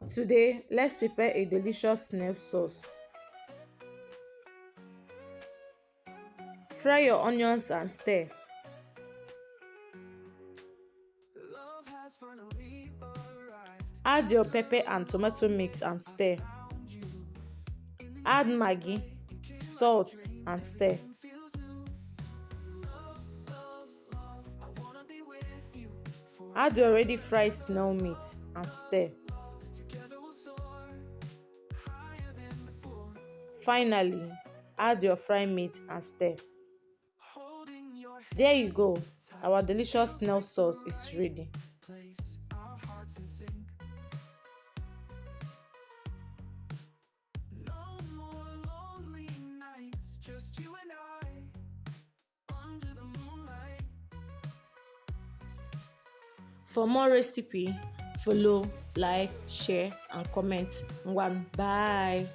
Today, let's prepare a delicious snail sauce. Fry your onions and stir. Add your pepper and tomato mix and stir. Add Maggi, salt and stir. Add your already fried snail meat and stir. Finally, add your fried meat and stir. There you go. Our delicious snail sauce is ready. For more recipe, follow, like, share and comment. One, bye.